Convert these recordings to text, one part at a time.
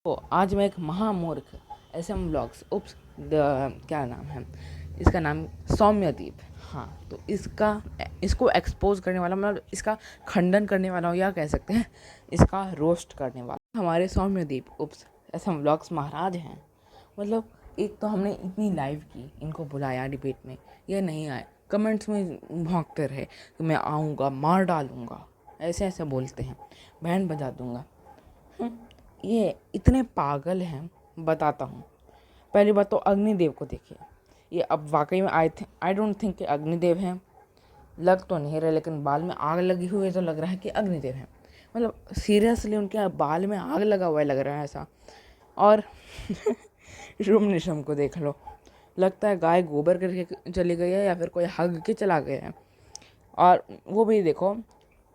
तो आज मैं एक महामूर्ख SM ब्लॉग्स क्या नाम है इसका नाम सौम्यदीप। हाँ, तो इसको एक्सपोज करने वाला, मतलब इसका खंडन करने वाला, या कह सकते हैं इसका रोस्ट करने वाला हमारे सौम्यदीप SM ब्लॉग्स महाराज हैं। मतलब एक तो हमने इतनी लाइव की, इनको बुलाया डिबेट में, ये नहीं आए, कमेंट्स में भौंकते रहे कि मैं आऊँगा, मार डालूँगा, ऐसे ऐसे बोलते हैं, बैंड बजा दूँगा। ये इतने पागल हैं, बताता हूँ। पहली बात तो अग्निदेव को देखिए, ये अब वाकई में आई डोंट थिंक कि अग्निदेव हैं, लग तो नहीं रहे, लेकिन बाल में आग लगी हुई है तो लग रहा है कि अग्निदेव हैं। मतलब सीरियसली उनके बाल में आग लगा हुआ है, लग रहा है ऐसा। और रूम निशम को देख लो, लगता है गाय गोबर करके चली गई है या फिर कोई हग के चला गया है। और वो भी देखो,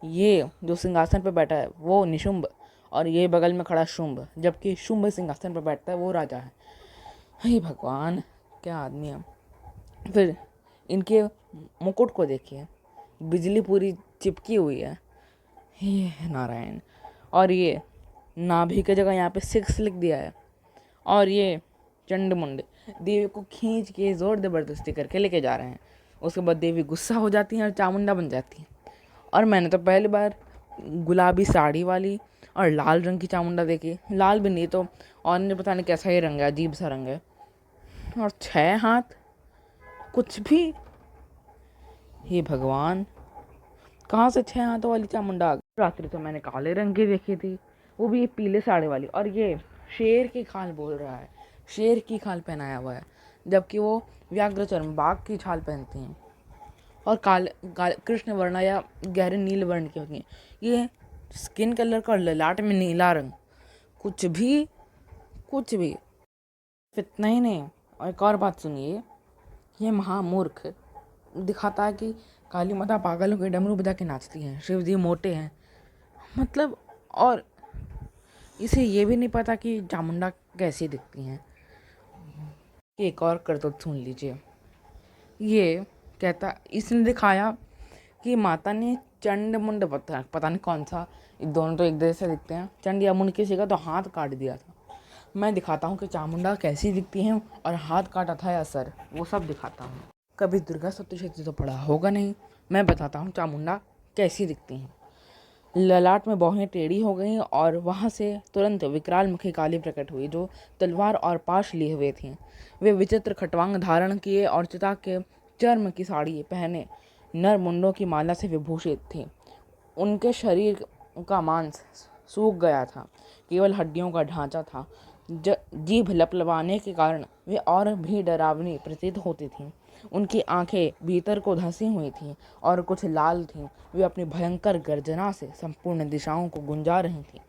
ये जो सिंहासन पे बैठा है वो निशुंभ, और ये बगल में खड़ा शुंभ, जबकि शुंभ सिंहासन पर बैठता है, वो राजा है। हे भगवान, क्या आदमी है। फिर इनके मुकुट को देखिए, बिजली पूरी चिपकी हुई है, हे नारायण। और ये नाभि की जगह यहाँ पे 6 लिख दिया है। और ये चंडमुंड देवी को खींच के ज़ोर ज़बरदस्ती करके लेके जा रहे हैं। उसके बाद देवी गुस्सा हो जाती हैं और चामुंडा बन जाती हैं। और मैंने तो पहली बार गुलाबी साड़ी वाली और लाल रंग की चामुंडा देखी, लाल भी नहीं तो ऑरेंज, पता नहीं कैसा ही रंग है, अजीब सा रंग है। और 6 हाथ, कुछ भी। हे भगवान, कहाँ से 6 हाथों वाली चामुंडा आ गई। रात्रि तो मैंने काले रंग की देखी थी, वो भी ये पीले साड़ी वाली। और ये शेर की खाल बोल रहा है, शेर की खाल पहनाया हुआ है, जबकि वो व्याघ्रचर्म बाघ की छाल पहनती हैं और काले कृष्ण वर्ण या गहरे नील वर्ण की होती हैं। ये स्किन कलर का ललाट में नीला रंग, कुछ भी कुछ भी। इतना ही नहीं, और एक और बात सुनिए, ये महामूर्ख दिखाता है कि काली माता पागल होकर डमरू बजा के नाचती हैं, शिव जी मोटे हैं, मतलब। और इसे ये भी नहीं पता कि चामुंडा कैसी दिखती हैं। एक और करतूत सुन लीजिए, ये कहता, इसने दिखाया कि माता ने चंड मुंड, पता नहीं कौन सा, दोनों तो एक जैसे दिखते हैं, चंड या मुंड किसी का तो हाथ काट दिया था। मैं दिखाता हूँ कि चामुंडा कैसी दिखती हैं, और हाथ काटा था या सर, वो सब दिखाता हूँ। कभी दुर्गा सप्तशती तो पढ़ा होगा नहीं, मैं बताता हूँ चामुंडा कैसी दिखती हैं। ललाट में बाहें टेढ़ी हो गई और वहाँ से तुरंत विकराल मुखी काली प्रकट हुई, जो तलवार और पाश लिए हुए थी। वे विचित्र खटवांग धारण किए और चिता के चर्म की साड़ी पहने नर मुंडों की माला से विभूषित थी। उनके शरीर का मांस सूख गया था, केवल हड्डियों का ढांचा था। जीभ लपलपाने के कारण वे और भी डरावनी प्रतीत होती थीं। उनकी आंखें भीतर को धंसी हुई थीं और कुछ लाल थीं। वे अपनी भयंकर गर्जना से संपूर्ण दिशाओं को गुंजा रही थीं।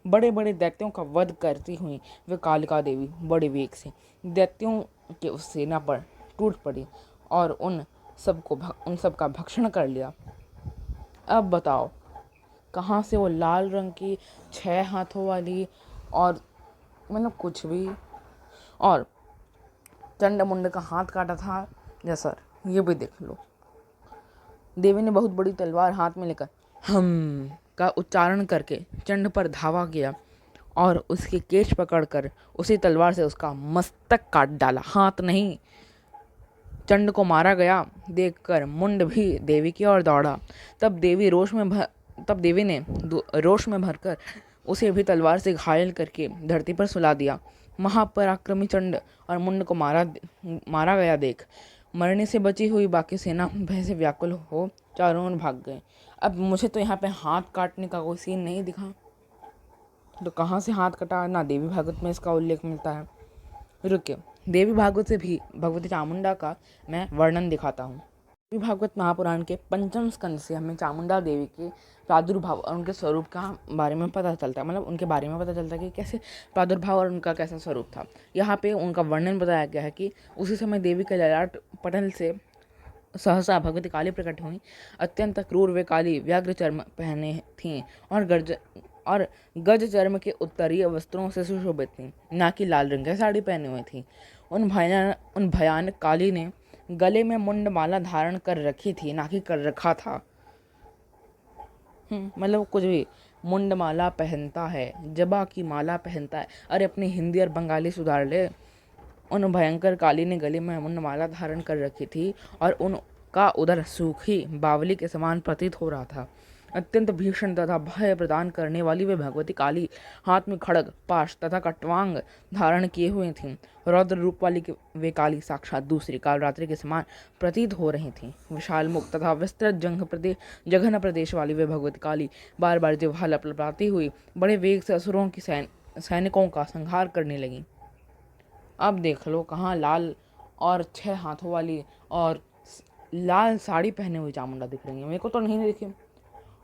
बड़े बड़े दैत्यों का वध करती हुई वे कालिका देवी बड़े वेग से दैत्यों के उस सेना पर टूट पड़ी और उन सब का भक्षण कर लिया। अब बताओ, कहाँ से वो लाल रंग की 6 हाथों वाली, और मतलब कुछ भी। और चंड मुंड का हाथ काटा था या सर, ये भी देख लो। देवी ने बहुत बड़ी तलवार हाथ में लेकर हम का उच्चारण करके चंड पर धावा किया और उसकी केश पकड़कर उसी तलवार से उसका मस्तक काट डाला। हाथ नहीं, चंड को मारा गया देखकर मुंड भी देवी की ओर दौड़ा। तब देवी ने रोष में भरकर उसे भी तलवार से घायल करके धरती पर सुला दिया। महापराक्रमी चंड और मुंड को मारा गया देख मरने से बची हुई बाकी सेना भय से व्याकुल हो चारों ओर भाग गए। अब मुझे तो यहाँ पे हाथ काटने का कोई सीन नहीं दिखा, तो कहाँ से हाथ कटा, ना देवी भागवत में इसका उल्लेख मिलता है। रुकिए, देवी भागवत से भी भगवती चामुंडा का मैं वर्णन दिखाता हूँ। देवी भागवत महापुराण के 5वें स्कंद से हमें चामुंडा देवी के प्रादुर्भाव और उनके स्वरूप का बारे में पता चलता है, मतलब उनके बारे में पता चलता है कि कैसे प्रादुर्भाव और उनका कैसा स्वरूप था। यहाँ पे उनका वर्णन बताया गया है कि उसी समय देवी के ललाट पटल से सहसा भगवती काली प्रकट हुई। अत्यंत क्रूर वे काली व्याघ्र चर्म पहने थीं और गज चर्म के उत्तरीय वस्त्रों से सुशोभित थीं, ना कि लाल रंग की साड़ी पहनी हुई थी। उन भयानक काली ने गले में मुंड माला धारण कर रखी थी, ना कि कर रखा था। मतलब कुछ भी। मुंडमाला पहनता है, जबा की माला पहनता है। अरे अपनी हिंदी और बंगाली सुधार ले। उन भयंकर काली ने गले में मुंडमाला धारण कर रखी थी और उनका उदर सूखी बावली के समान प्रतीत हो रहा था। अत्यंत भीषण तथा भय प्रदान करने वाली वे भगवती काली हाथ में खड़ग, पाश तथा कट्वांग धारण किए हुए थीं। रौद्र रूप वाली वे काली साक्षात दूसरी कालरात्रि के समान प्रतीत हो रही थीं। विशाल मुख तथा विस्तृत जघन प्रदेश वाली वे भगवती काली बार बार जिह्वा लपलपाती हुई बड़े वेग से असुरों की सैनिकों का संहार करने लगी। अब देख लो कहाँ लाल और 6 हाथों वाली और लाल साड़ी पहने हुई चामुंडा दिख रही है। मेरे को तो नहीं दिखी।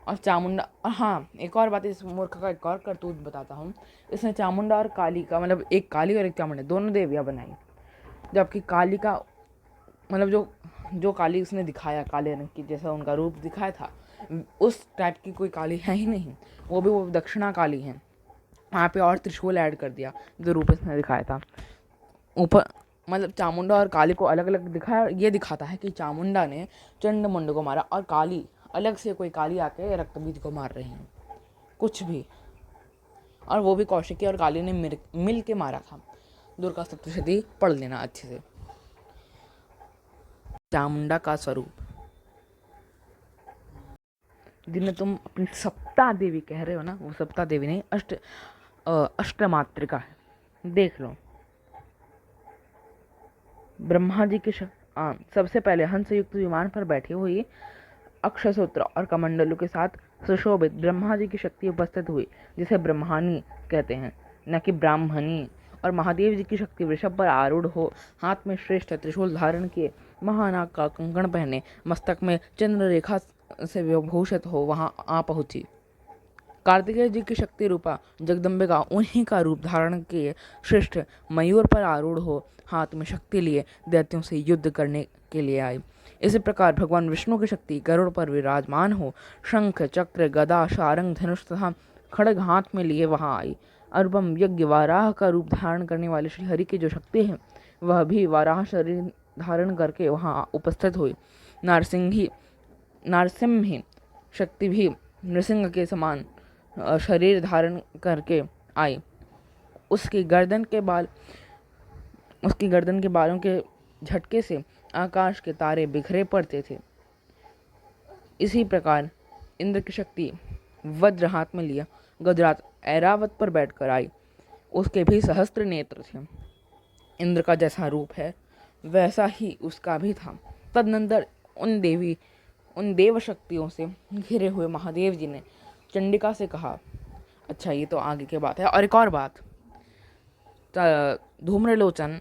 और चामुंडा, हाँ एक और बात, इस मूर्ख का एक और करतूत बताता हूँ। इसने चामुंडा और काली का, मतलब एक काली और एक चामुंडा दोनों देवियाँ बनाई, जबकि काली का मतलब जो काली उसने दिखाया काले रंग की जैसा उनका रूप दिखाया था, उस टाइप की कोई काली है ही नहीं। वो दक्षिणा काली है। वहाँ पे और त्रिशूल ऐड कर दिया जो रूप इसने दिखाया था ऊपर। मतलब चामुंडा और काली को अलग अलग दिखाया। ये दिखाता है कि चामुंडा ने चंडमुंड को मारा और काली अलग से कोई काली आके रक्तबीज को मार रही है कुछ भी। और वो भी कौशिकी और काली ने मिल के मारा था। दुर्गा सप्तशती पढ़ लेना अच्छे से। चामुंडा का स्वरूप, जिन्हें तुम अपनी सप्ता देवी कह रहे हो ना, वो सप्ता देवी नहीं, अष्टमात्रिका है। देख लो ब्रह्मा जी के सबसे पहले हंस युक्त विमान पर बैठी हुई अक्षसूत्र और कमंडलों के साथ सुशोभित ब्रह्मा जी की शक्ति उपस्थित हुई, जिसे ब्रह्मानी कहते हैं, न कि ब्राह्मणी। और महादेव जी की शक्ति वृषभ पर आरूढ़ हो, हाथ में श्रेष्ठ त्रिशूल धारण किए, महानाग का कंकण पहने, मस्तक में चंद्र रेखा से विभूषित हो वहां आ पहुंची। कार्तिकेय जी की शक्ति रूपा जगदम्बिका उन्हीं का रूप धारण किए श्रेष्ठ मयूर पर आरूढ़ हो, हाथ में शक्ति लिए दैत्यों से युद्ध करने के लिए आई। इसी प्रकार भगवान विष्णु की शक्ति गरुड़ पर विराजमान हो, शंख चक्र गदा शारंग धनुष तथा खड़ग हाथ में लिए वहां आई। अनुपम यज्ञ वाराह का रूप धारण करने वाले श्री हरि की जो शक्ति है, वह भी वाराह शरीर धारण करके वहां उपस्थित हुई। नारसिंही शक्ति भी नृसिंह के समान शरीर धारण करके आई। उसकी गर्दन के बालों के झटके से आकाश के तारे बिखरे पड़ते थे। इसी प्रकार इंद्र की शक्ति वज्र हाथ में लिया गजरात ऐरावत पर बैठकर आई। उसके भी सहस्त्र नेत्र थे। इंद्र का जैसा रूप है वैसा ही उसका भी था। तदनंतर उन देव शक्तियों से घिरे हुए महादेव जी ने चंडिका से कहा, अच्छा ये तो आगे की बात है। और एक और बात, धूम्रलोचन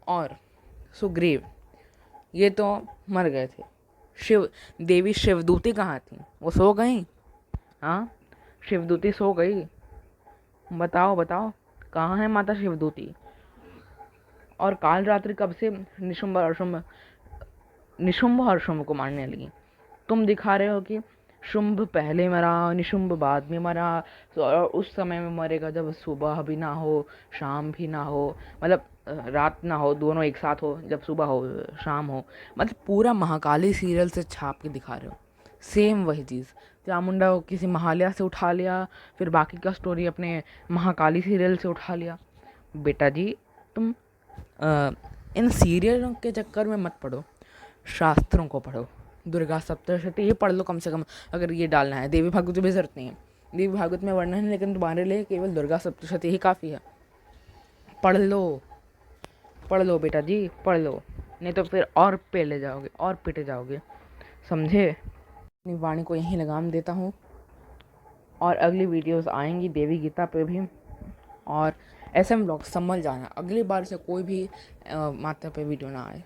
और सुग्रीव ये तो मर गए थे। देवी शिवदूती कहाँ थी? वो सो गई? हाँ, शिवदूती सो गई। बताओ कहाँ है माता शिवदूती? और काल रात्रि कब से निशुंभ और शुंभ को मारने लगी? तुम दिखा रहे हो कि शुंभ पहले मरा, निशुंभ बाद में मरा, और उस समय में मरेगा जब सुबह भी ना हो शाम भी ना हो, मतलब रात ना हो, दोनों एक साथ हो, जब सुबह हो शाम हो। मतलब पूरा महाकाली सीरियल से छाप के दिखा रहे हो। सेम वही चीज़, चामुंडा को किसी महालया से उठा लिया, फिर बाकी का स्टोरी अपने महाकाली सीरियल से उठा लिया। बेटा जी तुम इन सीरियलों के चक्कर में मत पड़ो, शास्त्रों को पढ़ो। दुर्गा सप्तशती ये पढ़ लो कम से कम, अगर ये डालना है। देवी भागवत भी जरूरत नहीं है, देवी भागवत में वर्णन है, लेकिन तुम्हारे लिए केवल दुर्गा सप्तशती ही काफ़ी है। पढ़ लो बेटा जी, पढ़ लो, नहीं तो फिर और पेले जाओगे और पिटे जाओगे, समझे? अपनी वाणी को यहीं लगाम देता हूँ, और अगली वीडियोस आएंगी देवी गीता पे भी, और SM व्लॉग संभल जाना, अगली बार से कोई भी माता पे वीडियो ना आए।